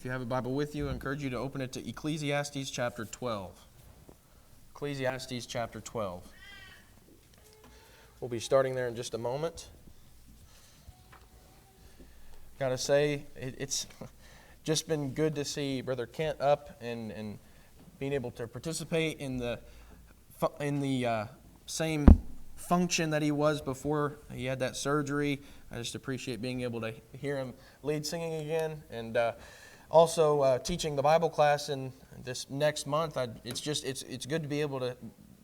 If you have a Bible with you, I encourage you to open it to Ecclesiastes chapter 12. Ecclesiastes chapter 12. We'll be starting there in just a moment. Got to say, it's just been good to see Brother Kent up and being able to participate in the same function that he was before he had that surgery. I just appreciate being able to hear him lead singing again, and also teaching the Bible class in this next month. It's good to be able to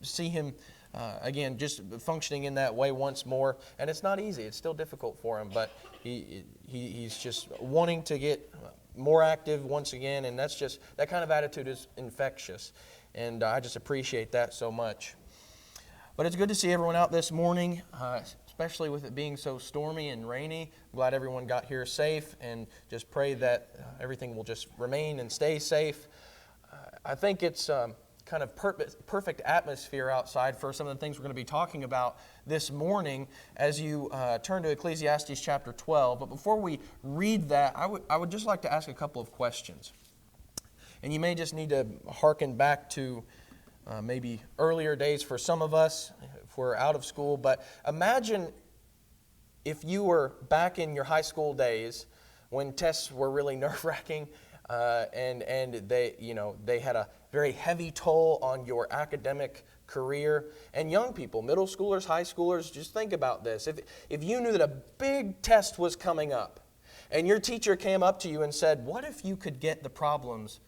see him again, just functioning in that way once more. And it's not easy; it's still difficult for him, but he's just wanting to get more active once again, and that kind of attitude is infectious, and I just appreciate that so much. But it's good to see everyone out this morning, especially with it being so stormy and rainy. I'm glad everyone got here safe, and just pray that everything will just remain and stay safe. I think it's kind of perfect atmosphere outside for some of the things we're going to be talking about this morning as you turn to Ecclesiastes chapter 12. But before we read that, I would just like to ask a couple of questions. And you may just need to hearken back to maybe earlier days for some of us if we're out of school. But imagine if you were back in your high school days when tests were really nerve-wracking and they had a very heavy toll on your academic career. And young people, middle schoolers, high schoolers, just think about this. If you knew that a big test was coming up and your teacher came up to you and said, what if you could get the problems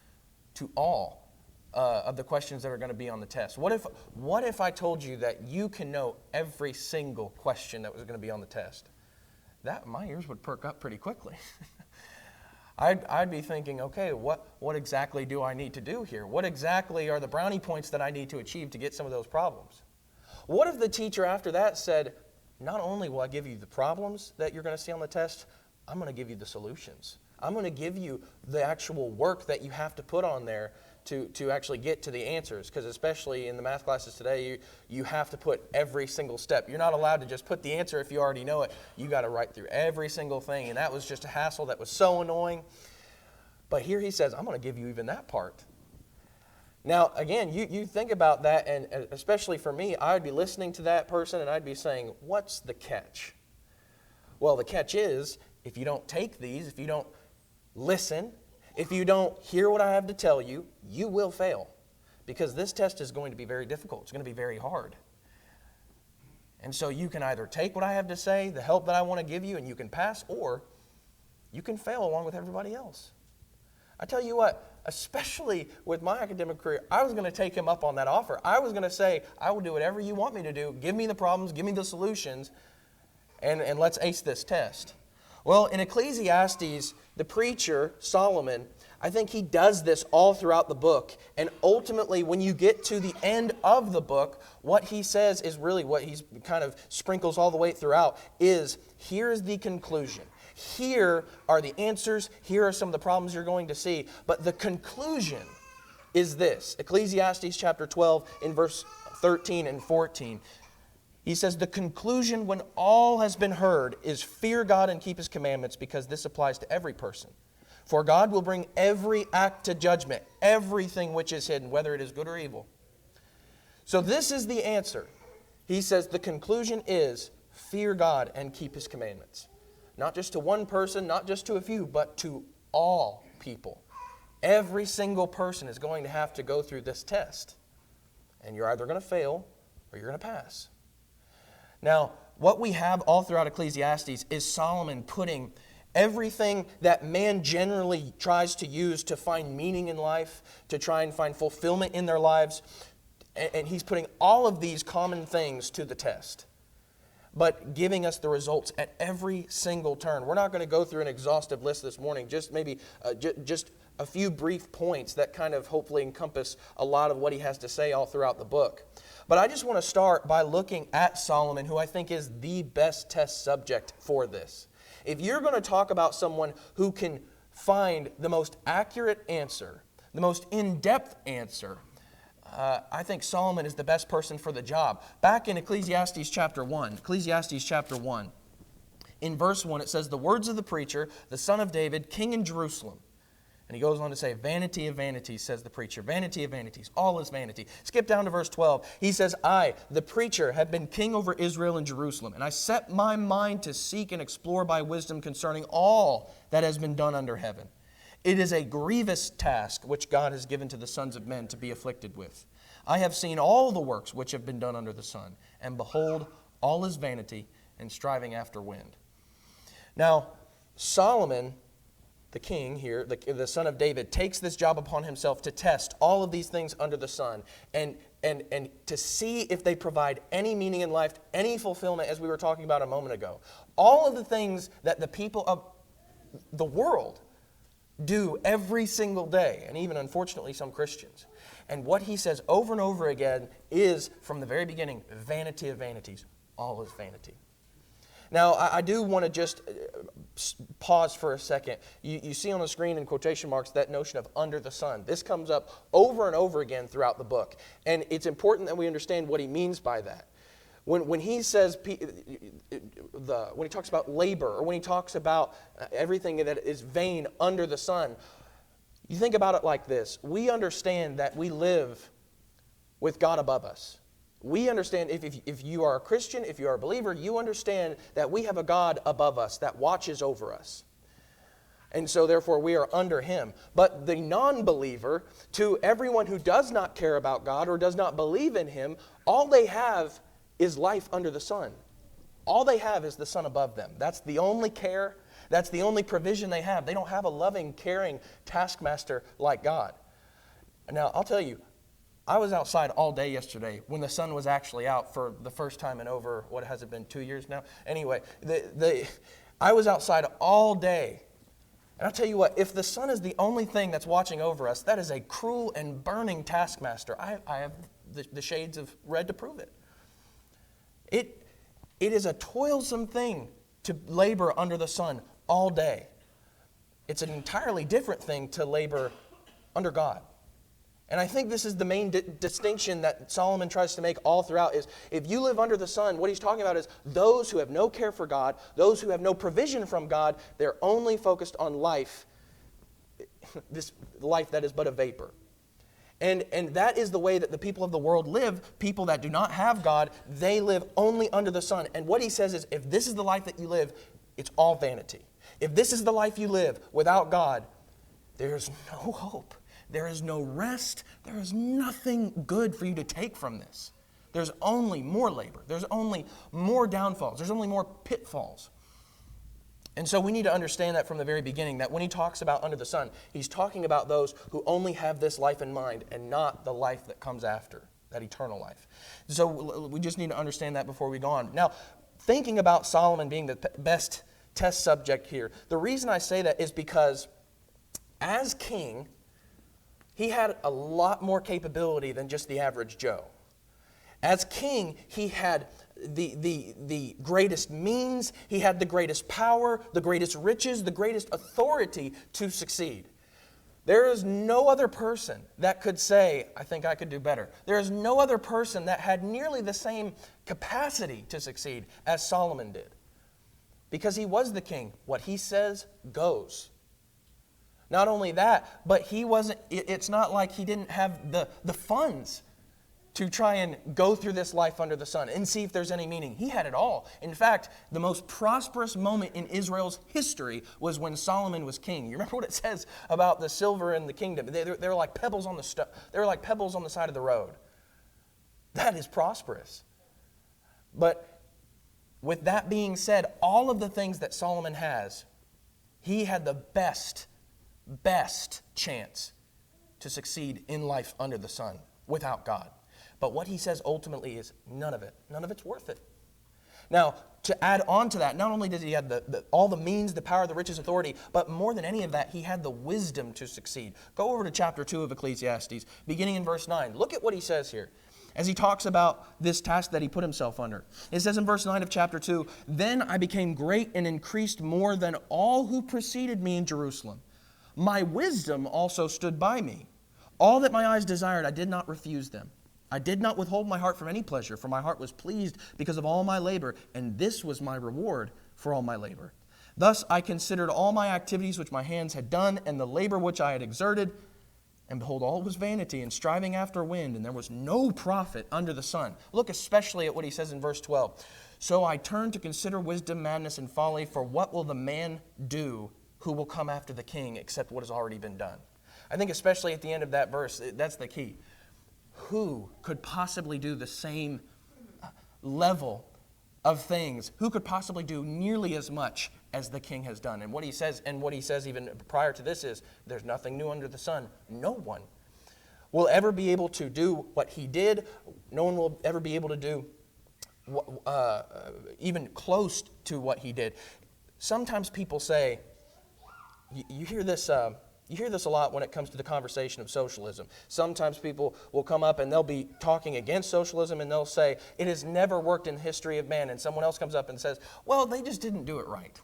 to all of the questions that are going to be on the test? What if I told you that you can know every single question that was going to be on the test? My ears would perk up pretty quickly. I'd be thinking, okay, what exactly do I need to do here? What exactly are the brownie points that I need to achieve to get some of those problems? What if the teacher after that said, not only will I give you the problems that you're going to see on the test, I'm going to give you the solutions. I'm going to give you the actual work that you have to put on there to actually get to the answers, because especially in the math classes today, you have to put every single step. You're not allowed to just put the answer if you already know it. You got to write through every single thing, and that was just a hassle that was so annoying. But here he says, I'm going to give you even that part. Now, again, you think about that, and especially for me, I'd be listening to that person, and I'd be saying, what's the catch? Well, the catch is, if you don't take these, if you don't listen, if you don't hear what I have to tell you, you will fail, because this test is going to be very difficult. It's going to be very hard. And so you can either take what I have to say, the help that I want to give you, and you can pass, or you can fail along with everybody else. I tell you what, especially with my academic career, I was going to take him up on that offer. I was going to say, I will do whatever you want me to do. Give me the problems, give me the solutions, and let's ace this test. Well, in Ecclesiastes, the preacher, Solomon, I think he does this all throughout the book. And ultimately, when you get to the end of the book, what he says is really what he kind of sprinkles all the way throughout is, here's the conclusion. Here are the answers. Here are some of the problems you're going to see. But the conclusion is this. Ecclesiastes chapter 12 in verse 13 and 14. He says, the conclusion when all has been heard is fear God and keep His commandments, because this applies to every person. For God will bring every act to judgment, everything which is hidden, whether it is good or evil. So this is the answer. He says the conclusion is fear God and keep His commandments. Not just to one person, not just to a few, but to all people. Every single person is going to have to go through this test. And you're either going to fail or you're going to pass. Now, what we have all throughout Ecclesiastes is Solomon putting everything that man generally tries to use to find meaning in life, to try and find fulfillment in their lives, and he's putting all of these common things to the test, but giving us the results at every single turn. We're not going to go through an exhaustive list this morning, just maybe just a few brief points that kind of hopefully encompass a lot of what he has to say all throughout the book. But I just want to start by looking at Solomon, who I think is the best test subject for this. If you're going to talk about someone who can find the most accurate answer, the most in-depth answer, I think Solomon is the best person for the job. Back in Ecclesiastes chapter 1, in verse 1, it says, the words of the preacher, the son of David, king in Jerusalem. And he goes on to say, vanity of vanities, says the preacher. Vanity of vanities. All is vanity. Skip down to verse 12. He says, I, the preacher, have been king over Israel and Jerusalem, and I set my mind to seek and explore by wisdom concerning all that has been done under heaven. It is a grievous task which God has given to the sons of men to be afflicted with. I have seen all the works which have been done under the sun, and behold, all is vanity and striving after wind. Now, Solomon, the king here, the son of David, takes this job upon himself to test all of these things under the sun and to see if they provide any meaning in life, any fulfillment, as we were talking about a moment ago. All of the things that the people of the world do every single day, and even unfortunately some Christians. And what he says over and over again is, from the very beginning, vanity of vanities. All is vanity. Now, I do want to just pause for a second. You see on the screen in quotation marks that notion of under the sun. This comes up over and over again throughout the book. And it's important that we understand what he means by that. When he says, when he talks about labor, or when he talks about everything that is vain under the sun, you think about it like this. We understand that we live with God above us. We understand, if you are a Christian, if you are a believer, you understand that we have a God above us that watches over us. And so therefore we are under Him. But the non-believer, to everyone who does not care about God or does not believe in Him, all they have is life under the sun. All they have is the sun above them. That's the only care, that's the only provision they have. They don't have a loving, caring taskmaster like God. Now, I'll tell you, I was outside all day yesterday when the sun was actually out for the first time in over, what has it been, 2 years now? Anyway, I was outside all day. And I'll tell you what, if the sun is the only thing that's watching over us, that is a cruel and burning taskmaster. I have the shades of red to prove it. It is a toilsome thing to labor under the sun all day. It's an entirely different thing to labor under God. And I think this is the main distinction that Solomon tries to make all throughout is if you live under the sun, what he's talking about is those who have no care for God, those who have no provision from God, they're only focused on life, this life that is but a vapor. And that is the way that the people of the world live. People that do not have God, they live only under the sun. And what he says is if this is the life that you live, it's all vanity. If this is the life you live without God, there's no hope. There is no rest. There is nothing good for you to take from this. There's only more labor. There's only more downfalls. There's only more pitfalls. And so we need to understand that from the very beginning, that when he talks about under the sun, he's talking about those who only have this life in mind and not the life that comes after, that eternal life. So we just need to understand that before we go on. Now, thinking about Solomon being the best test subject here, the reason I say that is because as king, he had a lot more capability than just the average Joe. As king, he had the greatest means, he had the greatest power, the greatest riches, the greatest authority to succeed. There is no other person that could say, I think I could do better. There is no other person that had nearly the same capacity to succeed as Solomon did. Because he was the king. What he says goes. Not only that, but it's not like he didn't have the funds to try and go through this life under the sun and see if there's any meaning. He had it all. In fact, the most prosperous moment in Israel's history was when Solomon was king. You remember what it says about the silver in the kingdom? They were like pebbles on they were like pebbles on the side of the road. That is prosperous. But with that being said, all of the things that Solomon has, he had the best chance to succeed in life under the sun without God. But what he says ultimately is none of it's worth it. Now, to add on to that, not only does he have all the means, the power, the riches, authority, but more than any of that, he had the wisdom to succeed. Go over to chapter 2 of Ecclesiastes, beginning in verse 9. Look at what he says here as he talks about this task that he put himself under. It says in verse 9 of chapter 2, "Then I became great and increased more than all who preceded me in Jerusalem. My wisdom also stood by me. All that my eyes desired, I did not refuse them. I did not withhold my heart from any pleasure, for my heart was pleased because of all my labor, and this was my reward for all my labor. Thus I considered all my activities which my hands had done, and the labor which I had exerted, and behold, all was vanity and striving after wind, and there was no profit under the sun. Look especially at what he says in verse 12. So I turned to consider wisdom, madness, and folly, for what will the man do who will come after the king except what has already been done? I think especially at the end of that verse, that's the key. Who could possibly do the same level of things? Who could possibly do nearly as much as the king has done? And what he says even prior to this is, there's nothing new under the sun. No one will ever be able to do what he did. No one will ever be able to do even close to what he did. Sometimes people say, you hear this a lot when it comes to the conversation of socialism. Sometimes people will come up and they'll be talking against socialism and they'll say, it has never worked in the history of man. And someone else comes up and says, well, they just didn't do it right.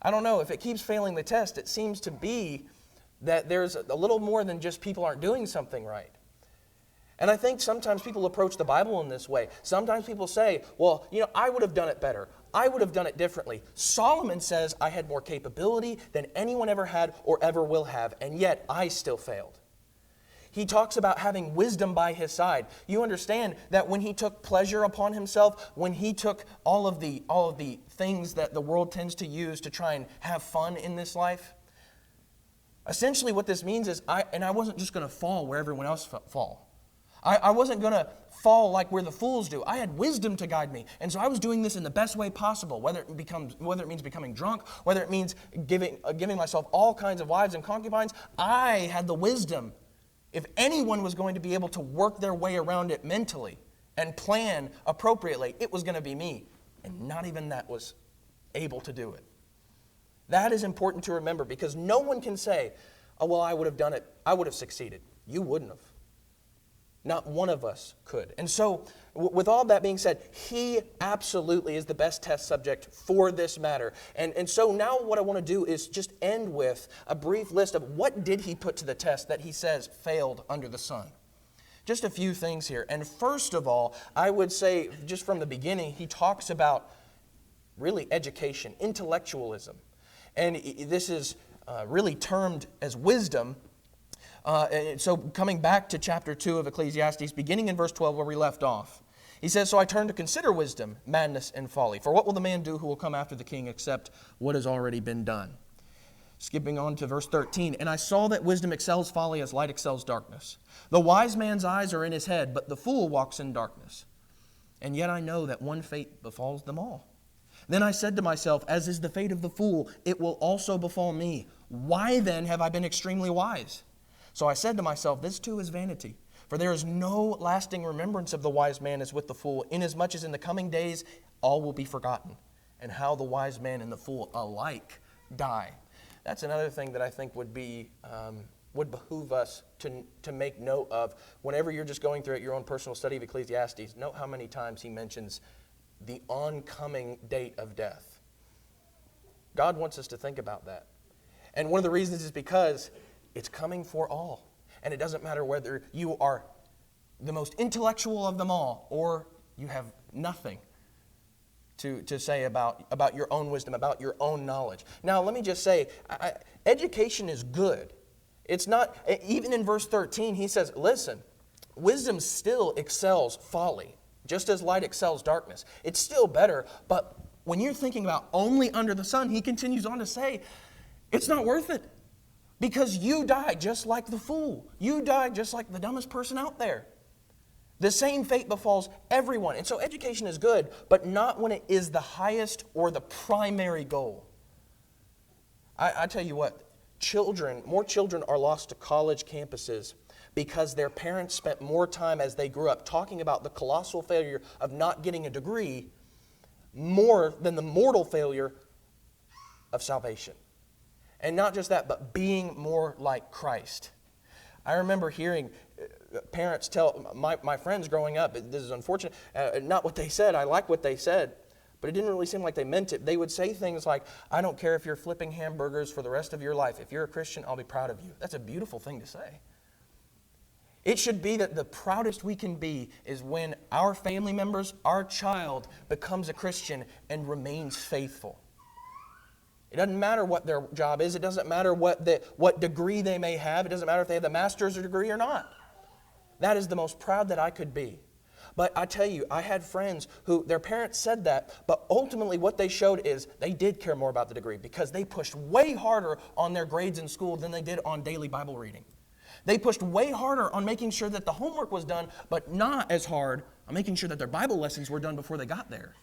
I don't know. If it keeps failing the test, it seems to be that there's a little more than just people aren't doing something right. And I think sometimes people approach the Bible in this way. Sometimes people say, well, I would have done it better. I would have done it differently. Solomon says I had more capability than anyone ever had or ever will have, and yet I still failed. He talks about having wisdom by his side. You understand that when he took pleasure upon himself, when he took all of the things that the world tends to use to try and have fun in this life, essentially what this means is I wasn't just going to fall where everyone else fall. I wasn't going to fall like where the fools do. I had wisdom to guide me. And so I was doing this in the best way possible, whether it means becoming drunk, whether it means giving myself all kinds of wives and concubines. I had the wisdom. If anyone was going to be able to work their way around it mentally and plan appropriately, it was going to be me. And not even that was able to do it. That is important to remember, because no one can say, oh, well, I would have done it. I would have succeeded. You wouldn't have. Not one of us could. And so, with all that being said, he absolutely is the best test subject for this matter. And so now what I want to do is just end with a brief list of what did he put to the test that he says failed under the sun. Just a few things here. And first of all, I would say, just from the beginning, he talks about really education, intellectualism. And this is really termed as wisdom. So coming back to chapter 2 of Ecclesiastes, beginning in verse 12 where we left off, he says, so I turn to consider wisdom, madness, and folly. For what will the man do who will come after the king except what has already been done? Skipping on to verse 13, and I saw that wisdom excels folly as light excels darkness. The wise man's eyes are in his head, but the fool walks in darkness. And yet I know that one fate befalls them all. Then I said to myself, as is the fate of the fool, it will also befall me. Why then have I been extremely wise? So I said to myself, this too is vanity. For there is no lasting remembrance of the wise man as with the fool, inasmuch as in the coming days all will be forgotten, and how the wise man and the fool alike die. That's another thing that I think would behoove us to make note of. Whenever you're just going through your own personal study of Ecclesiastes, note how many times he mentions the oncoming date of death. God wants us to think about that. And one of the reasons is because it's coming for all. And it doesn't matter whether you are the most intellectual of them all or you have nothing to say about your own wisdom, about your own knowledge. Now, let me just say, education is good. It's not, even in verse 13, he says, listen, wisdom still excels folly, just as light excels darkness. It's still better, but when you're thinking about only under the sun, he continues on to say, it's not worth it. Because you die just like the fool. You die just like the dumbest person out there. The same fate befalls everyone. And so education is good, but not when it is the highest or the primary goal. I tell you what, more children are lost to college campuses because their parents spent more time as they grew up talking about the colossal failure of not getting a degree more than the mortal failure of salvation. And not just that, but being more like Christ. I remember hearing parents tell my friends growing up, this is unfortunate, not what they said, I like what they said, but it didn't really seem like they meant it. They would say things like, I don't care if you're flipping hamburgers for the rest of your life. If you're a Christian, I'll be proud of you. That's a beautiful thing to say. It should be that the proudest we can be is when our family members, our child, becomes a Christian and remains faithful. It doesn't matter what their job is. It doesn't matter what degree they may have. It doesn't matter if they have the master's degree or not. That is the most proud that I could be. But I tell you, I had friends who their parents said that, but ultimately what they showed is they did care more about the degree because they pushed way harder on their grades in school than they did on daily Bible reading. They pushed way harder on making sure that the homework was done, but not as hard on making sure that their Bible lessons were done before they got there.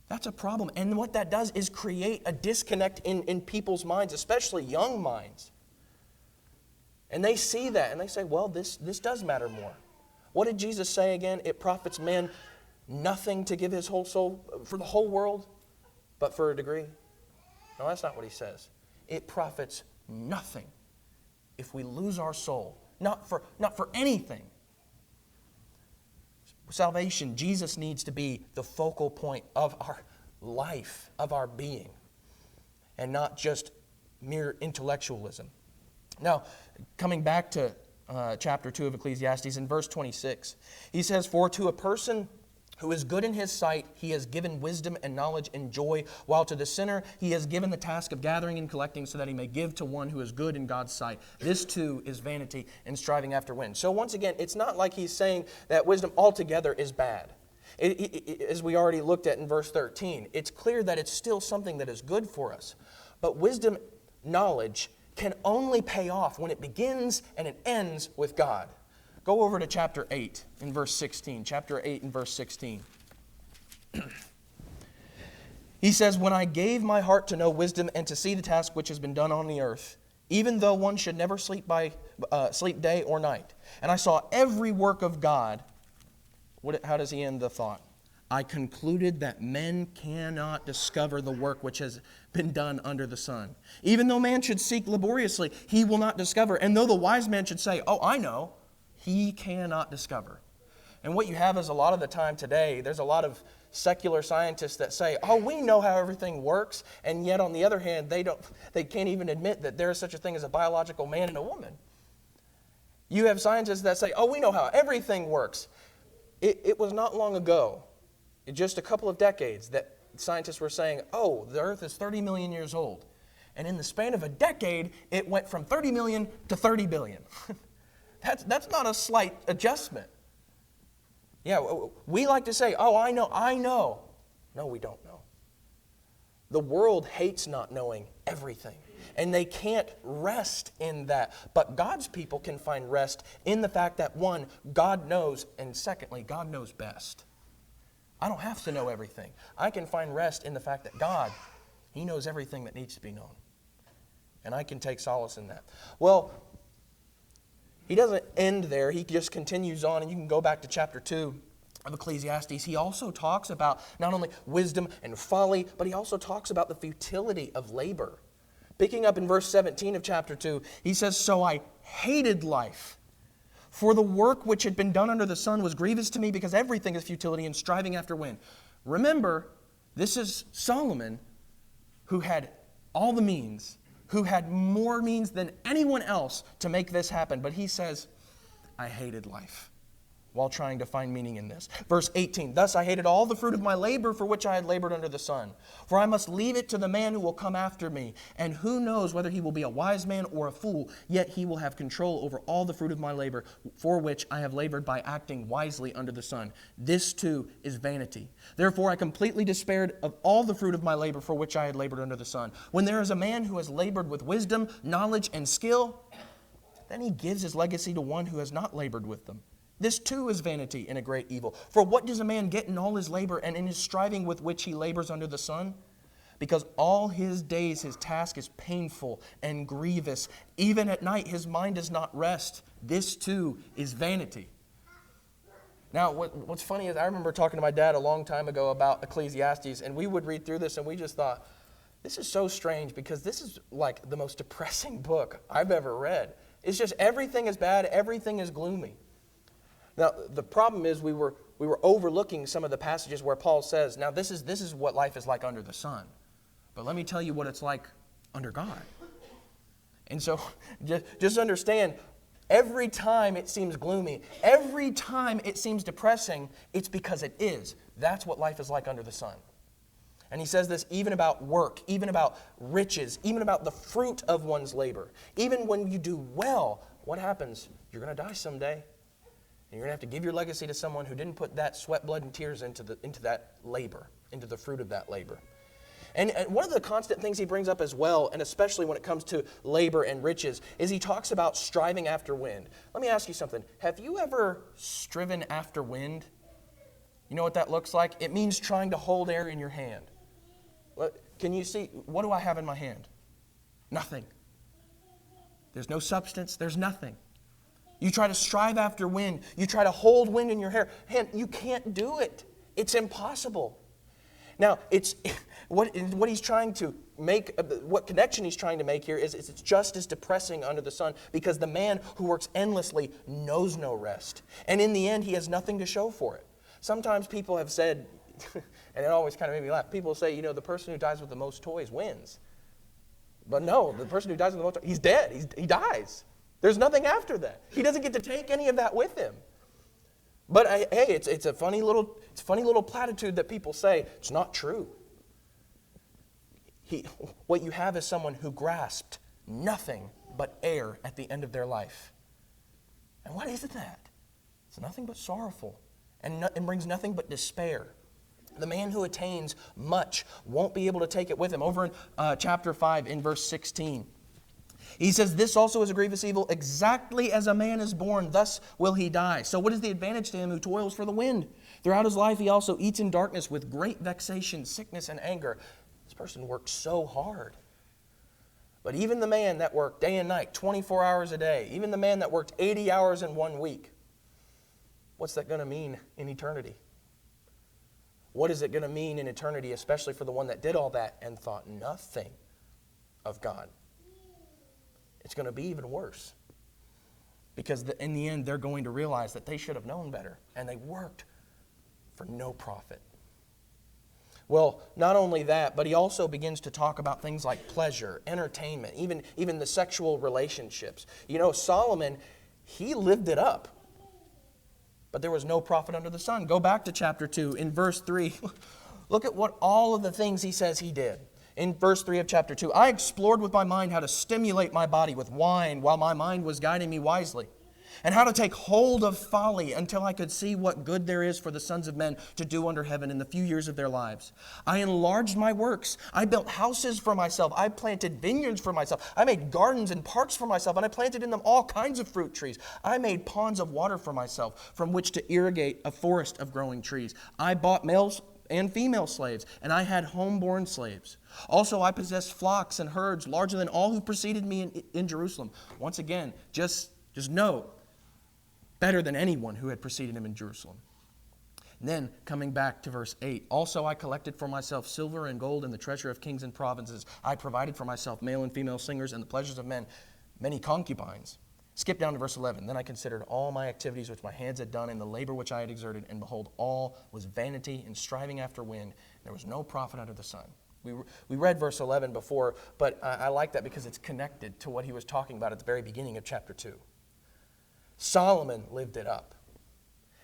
That's a problem. And what that does is create a disconnect in people's minds, especially young minds. And they see that and they say, well, this does matter more. What did Jesus say again? It profits man nothing to give his whole soul for the whole world, but for a degree. No, that's not what he says. It profits nothing if we lose our soul. Not for anything. Salvation, Jesus needs to be the focal point of our life, of our being, and not just mere intellectualism. Now, coming back to chapter 2 of Ecclesiastes, in verse 26, he says, "For to a person who is good in his sight, he has given wisdom and knowledge and joy, while to the sinner he has given the task of gathering and collecting so that he may give to one who is good in God's sight. This too is vanity and striving after wind." So once again, it's not like he's saying that wisdom altogether is bad. As we already looked at in verse 13, it's clear that it's still something that is good for us. But wisdom, knowledge, can only pay off when it begins and it ends with God. Go over to chapter 8 in verse 16. Chapter 8 in verse 16. He says, "When I gave my heart to know wisdom and to see the task which has been done on the earth, even though one should never sleep day or night, and I saw every work of God," how does he end the thought? "I concluded that men cannot discover the work which has been done under the sun. Even though man should seek laboriously, he will not discover. And though the wise man should say, 'Oh, I know,' he cannot discover." And what you have is a lot of the time today, there's a lot of secular scientists that say, "Oh, we know how everything works," and yet on the other hand, they can't even admit that there is such a thing as a biological man and a woman. You have scientists that say, "Oh, we know how everything works." It was not long ago, just a couple of decades, that scientists were saying, "Oh, the earth is 30 million years old." And in the span of a decade, it went from 30 million to 30 billion. That's not a slight adjustment. Yeah, we like to say, "Oh, I know." No, we don't know. The world hates not knowing everything, and they can't rest in that. But God's people can find rest in the fact that, one, God knows, and secondly, God knows best. I don't have to know everything. I can find rest in the fact that God, He knows everything that needs to be known. And I can take solace in that. Well, he doesn't end there. He just continues on, and you can go back to chapter 2 of Ecclesiastes. He also talks about not only wisdom and folly, but he also talks about the futility of labor. Picking up in verse 17 of chapter 2, he says, "So I hated life, for the work which had been done under the sun was grievous to me, because everything is futility and striving after wind." Remember, this is Solomon, who had all the means, who had more means than anyone else to make this happen. But he says, "I hated life," while trying to find meaning in this. Verse 18, "Thus I hated all the fruit of my labor for which I had labored under the sun. For I must leave it to the man who will come after me. And who knows whether he will be a wise man or a fool, yet he will have control over all the fruit of my labor, for which I have labored by acting wisely under the sun. This too is vanity. Therefore I completely despaired of all the fruit of my labor for which I had labored under the sun. When there is a man who has labored with wisdom, knowledge, and skill, then he gives his legacy to one who has not labored with them. This too is vanity and a great evil. For what does a man get in all his labor and in his striving with which he labors under the sun? Because all his days his task is painful and grievous. Even at night his mind does not rest. This too is vanity." Now, what's funny is I remember talking to my dad a long time ago about Ecclesiastes, and we would read through this and we just thought, this is so strange because this is like the most depressing book I've ever read. It's just everything is bad, everything is gloomy. Now, the problem is we were overlooking some of the passages where Paul says, now this is what life is like under the sun. But let me tell you what it's like under God. And so just understand, every time it seems gloomy, every time it seems depressing, it's because it is. That's what life is like under the sun. And he says this even about work, even about riches, even about the fruit of one's labor. Even when you do well, what happens? You're going to die someday. And you're going to have to give your legacy to someone who didn't put that sweat, blood, and tears into that labor, into the fruit of that labor. And one of the constant things he brings up as well, and especially when it comes to labor and riches, is he talks about striving after wind. Let me ask you something. Have you ever striven after wind? You know what that looks like? It means trying to hold air in your hand. Can you see? What do I have in my hand? Nothing. There's no substance. There's nothing. You try to strive after wind. You try to hold wind in your hand. You can't do it. It's impossible. Now, what he's trying to make, what connection he's trying to make here is it's just as depressing under the sun, because the man who works endlessly knows no rest. And in the end, he has nothing to show for it. Sometimes people have said, and it always kind of made me laugh, people say, the person who dies with the most toys wins. But no, the person who dies with the most toys, he's dead. He dies. There's nothing after that. He doesn't get to take any of that with him. But hey, it's a funny little platitude that people say. It's not true. What you have is someone who grasped nothing but air at the end of their life. And what is that? It's nothing but sorrowful, and brings nothing but despair. The man who attains much won't be able to take it with him. Over in chapter 5, in verse 16, he says, "This also is a grievous evil, exactly as a man is born, thus will he die. So what is the advantage to him who toils for the wind? Throughout his life he also eats in darkness with great vexation, sickness, and anger." This person worked so hard. But even the man that worked day and night, 24 hours a day, even the man that worked 80 hours in 1 week, what's that going to mean in eternity? What is it going to mean in eternity, especially for the one that did all that and thought nothing of God? It's going to be even worse. Because in the end, they're going to realize that they should have known better, and they worked for no profit. Well, not only that, but he also begins to talk about things like pleasure, entertainment, even the sexual relationships. Solomon, he lived it up. But there was no profit under the sun. Go back to chapter 2. In verse 3, look at what all of the things he says he did. In verse 3 of chapter 2, "I explored with my mind how to stimulate my body with wine while my mind was guiding me wisely, and how to take hold of folly until I could see what good there is for the sons of men to do under heaven in the few years of their lives. I enlarged my works. I built houses for myself. I planted vineyards for myself. I made gardens and parks for myself, and I planted in them all kinds of fruit trees. I made ponds of water for myself from which to irrigate a forest of growing trees. I bought males and female slaves, and I had homeborn slaves. Also, I possessed flocks and herds larger than all who preceded me in Jerusalem." Once again, just note, better than anyone who had preceded him in Jerusalem. And then, coming back to verse 8, "Also I collected for myself silver and gold and the treasure of kings and provinces. I provided for myself male and female singers and the pleasures of men, many concubines." Skip down to verse 11. "Then I considered all my activities which my hands had done and the labor which I had exerted, and behold, all was vanity and striving after wind. There was no profit under the sun." We read verse 11 before, but I like that because it's connected to what he was talking about at the very beginning of chapter 2. Solomon lived it up.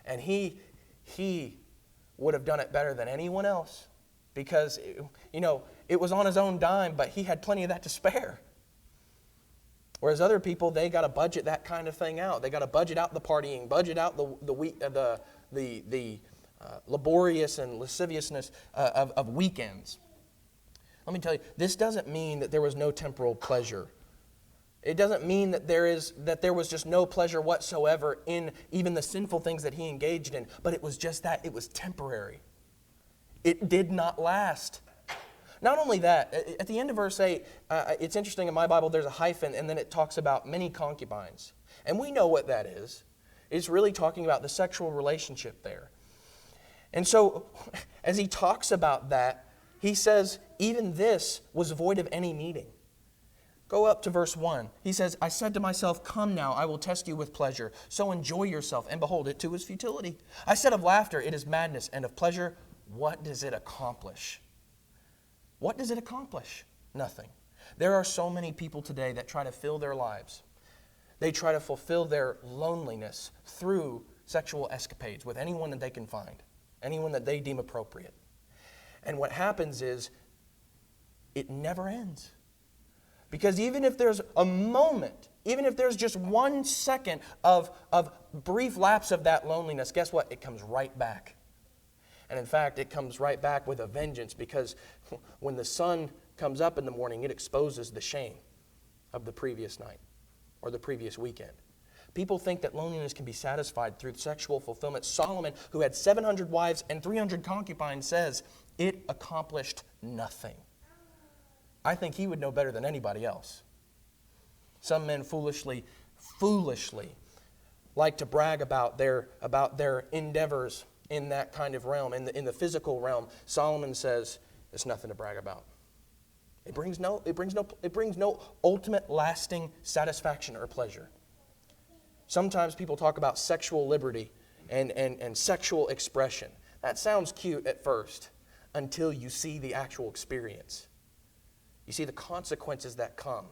And he would have done it better than anyone else because, it was on his own dime, but he had plenty of that to spare. Whereas other people, they got to budget that kind of thing out. They got to budget out the partying, budget out the laborious and lasciviousness of weekends. Let me tell you, this doesn't mean that there was no temporal pleasure. It doesn't mean that there was just no pleasure whatsoever in even the sinful things that he engaged in. But it was just that it was temporary. It did not last. Not only that, at the end of verse 8, it's interesting, in my Bible there's a hyphen, and then it talks about many concubines. And we know what that is. It's really talking about the sexual relationship there. And so, as he talks about that, he says, even this was void of any meaning. Go up to verse 1. He says, "I said to myself, come now, I will test you with pleasure. So enjoy yourself, and behold, it too is futility. I said of laughter, it is madness, and of pleasure, what does it accomplish?" What does it accomplish? Nothing. There are so many people today that try to fill their lives. They try to fulfill their loneliness through sexual escapades with anyone that they can find, anyone that they deem appropriate. And what happens is it never ends. Because even if there's a moment, even if there's just 1 second of brief lapse of that loneliness, guess what? It comes right back. And in fact, it comes right back with a vengeance, because when the sun comes up in the morning, it exposes the shame of the previous night or the previous weekend. People think that loneliness can be satisfied through sexual fulfillment. Solomon, who had 700 wives and 300 concubines, says it accomplished nothing. I think he would know better than anybody else. Some men foolishly like to brag about their endeavors in that kind of realm, in the physical realm. Solomon says it's nothing to brag about. It brings no ultimate lasting satisfaction or pleasure. Sometimes people talk about sexual liberty and sexual expression. That sounds cute at first until you see the actual experience. You see the consequences that come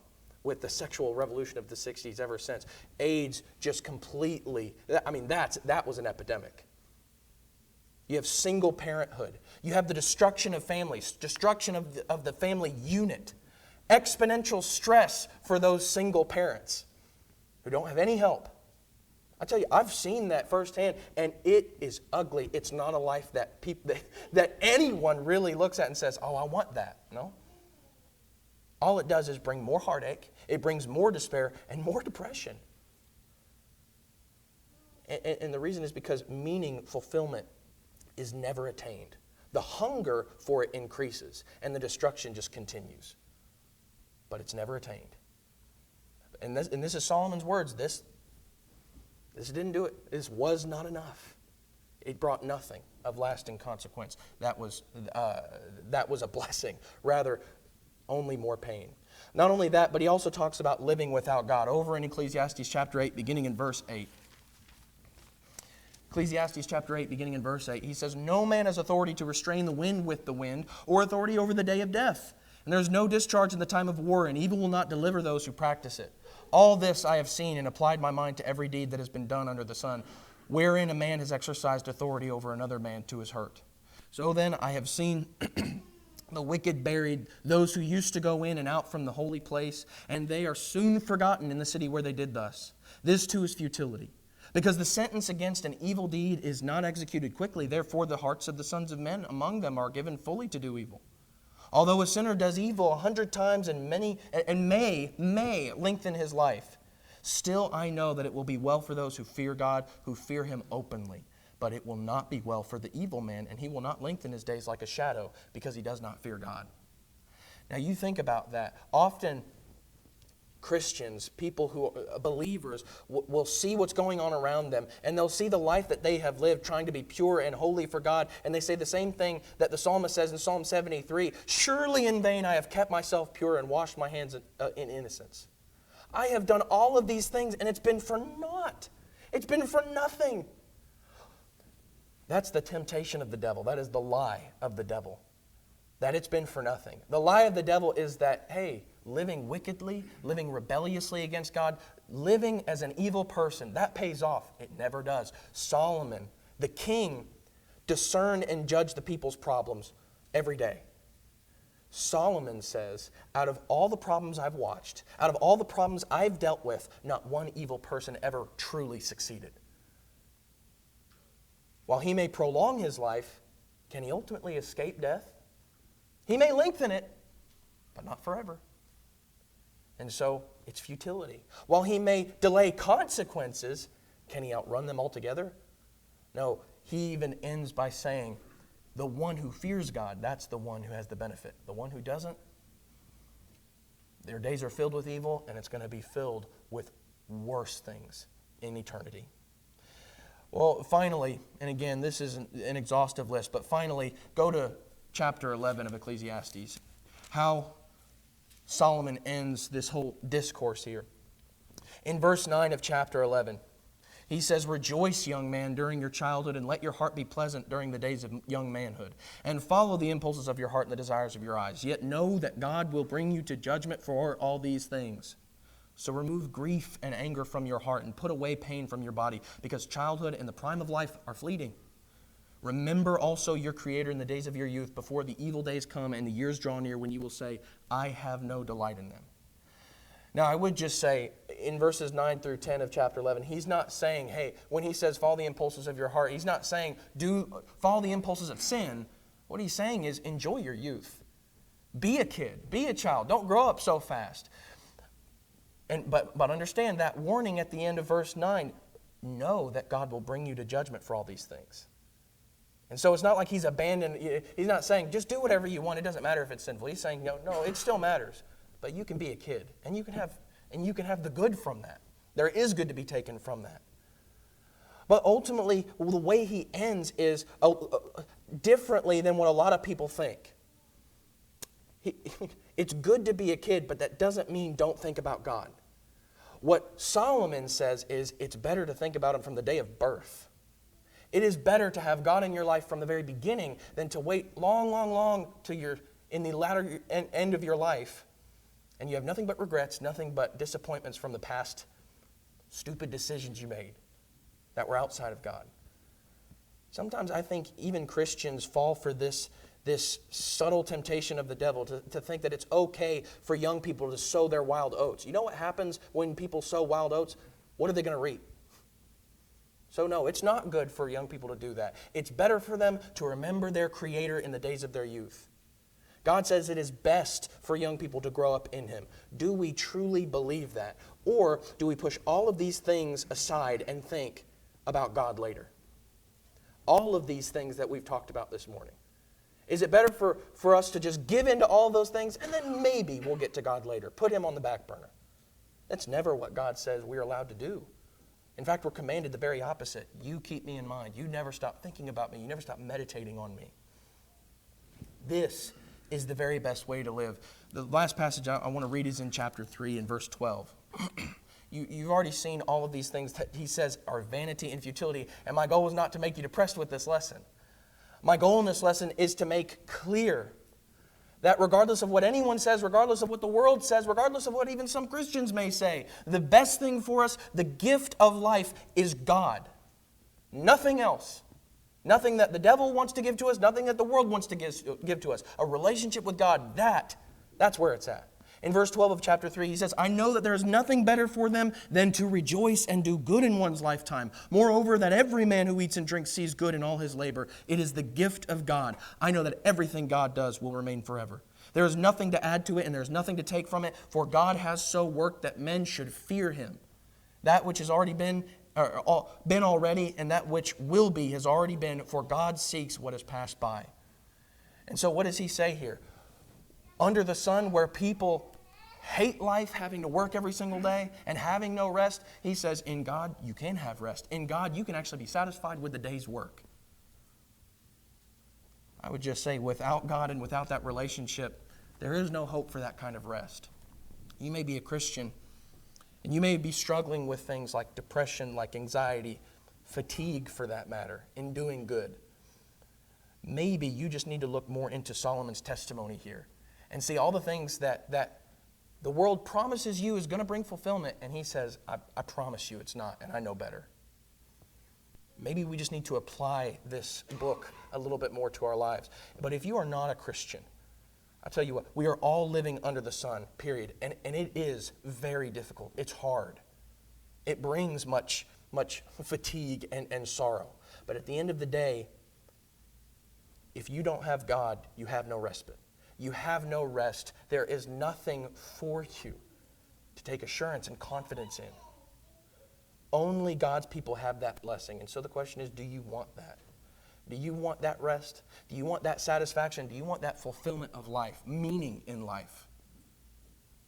with the sexual revolution of the 60s ever since. AIDS just completely, that was an epidemic. You have single parenthood. You have the destruction of families, destruction of the family unit, exponential stress for those single parents who don't have any help. I tell you, I've seen that firsthand, and it is ugly. It's not a life that anyone really looks at and says, oh, I want that. No. All it does is bring more heartache. It brings more despair and more depression. And the reason is because meaning, fulfillment, is never attained. The hunger for it increases, and the destruction just continues. But it's never attained. And this is Solomon's words. This didn't do it. This was not enough. It brought nothing of lasting consequence. That was a blessing. Rather, only more pain. Not only that, but he also talks about living without God. Over in Ecclesiastes chapter 8, beginning in verse 8. Ecclesiastes chapter 8, beginning in verse 8, he says, no man has authority to restrain the wind with the wind, or authority over the day of death. And there is no discharge in the time of war, and evil will not deliver those who practice it. All this I have seen and applied my mind to every deed that has been done under the sun, wherein a man has exercised authority over another man to his hurt. So then I have seen the wicked buried, those who used to go in and out from the holy place, and they are soon forgotten in the city where they did thus. This too is futility. Because the sentence against an evil deed is not executed quickly, therefore the hearts of the sons of men among them are given fully to do evil. Although a sinner does evil 100 times and may lengthen his life, still I know that it will be well for those who fear God, who fear him openly. But it will not be well for the evil man, and he will not lengthen his days like a shadow, because he does not fear God. Now you think about that. Often Christians, people who are believers, will see what's going on around them, and they'll see the life that they have lived trying to be pure and holy for God, and they say the same thing that the psalmist says in Psalm 73, surely in vain I have kept myself pure and washed my hands in innocence. I have done all of these things, and it's been for naught. It's been for nothing. That's the temptation of the devil. That is the lie of the devil, that it's been for nothing. The lie of the devil is that, hey, living wickedly, living rebelliously against God, living as an evil person, that pays off. It never does. Solomon, the king, discerned and judged the people's problems every day. Solomon says, out of all the problems I've watched, out of all the problems I've dealt with, not one evil person ever truly succeeded. While he may prolong his life, can he ultimately escape death? He may lengthen it, but not forever. And so it's futility. While he may delay consequences, can he outrun them altogether? No, he even ends by saying, the one who fears God, that's the one who has the benefit. The one who doesn't, their days are filled with evil, and it's going to be filled with worse things in eternity. Well, finally, and again, this isn't an exhaustive list, but finally, go to chapter 11 of Ecclesiastes. How Solomon ends this whole discourse here. In verse 9 of chapter 11, he says, rejoice, young man, during your childhood, and let your heart be pleasant during the days of young manhood, and follow the impulses of your heart and the desires of your eyes. Yet know that God will bring you to judgment for all these things. So remove grief and anger from your heart and put away pain from your body, because childhood and the prime of life are fleeting, Remember also your Creator in the days of your youth, before the evil days come and the years draw near when you will say, I have no delight in them. Now, I would just say, in verses 9 through 10 of chapter 11, he's not saying, hey, when he says follow the impulses of your heart, he's not saying follow the impulses of sin. What he's saying is enjoy your youth. Be a kid. Be a child. Don't grow up so fast. But understand that warning at the end of verse 9, know that God will bring you to judgment for all these things. And so it's not like he's abandoned. He's not saying, just do whatever you want. It doesn't matter if it's sinful. He's saying, no, it still matters. But you can be a kid, and you can have the good from that. There is good to be taken from that. But ultimately, the way he ends is differently than what a lot of people think. It's good to be a kid, but that doesn't mean don't think about God. What Solomon says is it's better to think about him from the day of birth. It is better to have God in your life from the very beginning than to wait long till you're in the latter end of your life and you have nothing but regrets, nothing but disappointments from the past stupid decisions you made that were outside of God. Sometimes I think even Christians fall for this subtle temptation of the devil to think that it's okay for young people to sow their wild oats. You know what happens when people sow wild oats? What are they going to reap? So no, it's not good for young people to do that. It's better for them to remember their Creator in the days of their youth. God says it is best for young people to grow up in Him. Do we truly believe that? Or do we push all of these things aside and think about God later? All of these things that we've talked about this morning. Is it better for us to just give in to all those things and then maybe we'll get to God later? Put Him on the back burner. That's never what God says we're allowed to do. In fact, we're commanded the very opposite. You keep me in mind. You never stop thinking about me. You never stop meditating on me. This is the very best way to live. The last passage I want to read is in chapter 3 and verse 12. You've already seen all of these things that he says are vanity and futility, and my goal is not to make you depressed with this lesson. My goal in this lesson is to make clear that regardless of what anyone says, regardless of what the world says, regardless of what even some Christians may say, the best thing for us, the gift of life, is God. Nothing else. Nothing that the devil wants to give to us, nothing that the world wants to give to us. A relationship with God, that's where it's at. In verse 12 of chapter 3, he says, I know that there is nothing better for them than to rejoice and do good in one's lifetime. Moreover, that every man who eats and drinks sees good in all his labor. It is the gift of God. I know that everything God does will remain forever. There is nothing to add to it and there is nothing to take from it, for God has so worked that men should fear Him. That which has already been already, and that which will be has already been, for God seeks what has passed by. And so what does he say here? Under the sun, where people hate life, having to work every single day and having no rest, he says, in God, you can have rest. In God, you can actually be satisfied with the day's work. I would just say, without God and without that relationship, there is no hope for that kind of rest. You may be a Christian, and you may be struggling with things like depression, like anxiety, fatigue for that matter, in doing good. Maybe you just need to look more into Solomon's testimony here and see all the things that the world promises you is going to bring fulfillment, and he says, I promise you it's not, and I know better. Maybe we just need to apply this book a little bit more to our lives. But if you are not a Christian, I'll tell you what, we are all living under the sun, period. And it is very difficult. It's hard. It brings much fatigue and sorrow. But at the end of the day, if you don't have God, you have no respite. You have no rest. There is nothing for you to take assurance and confidence in. Only God's people have that blessing. And so the question is, do you want that? Do you want that rest? Do you want that satisfaction? Do you want that fulfillment of life, meaning in life?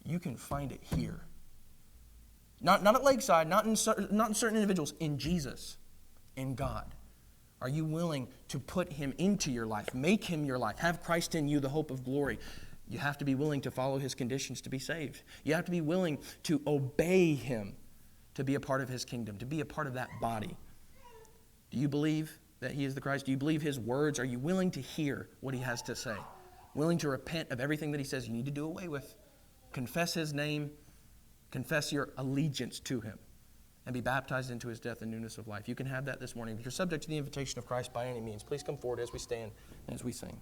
You can find it here. Not at Lakeside, not in certain individuals, in Jesus, in God. Are you willing to put Him into your life, make Him your life, have Christ in you, the hope of glory? You have to be willing to follow His conditions to be saved. You have to be willing to obey Him to be a part of His kingdom, to be a part of that body. Do you believe that He is the Christ? Do you believe His words? Are you willing to hear what He has to say? Willing to repent of everything that He says you need to do away with? Confess His name. Confess your allegiance to Him. and be baptized into his death and newness of life. You can have that this morning. If you're subject to the invitation of Christ by any means, please come forward as we stand and as we sing.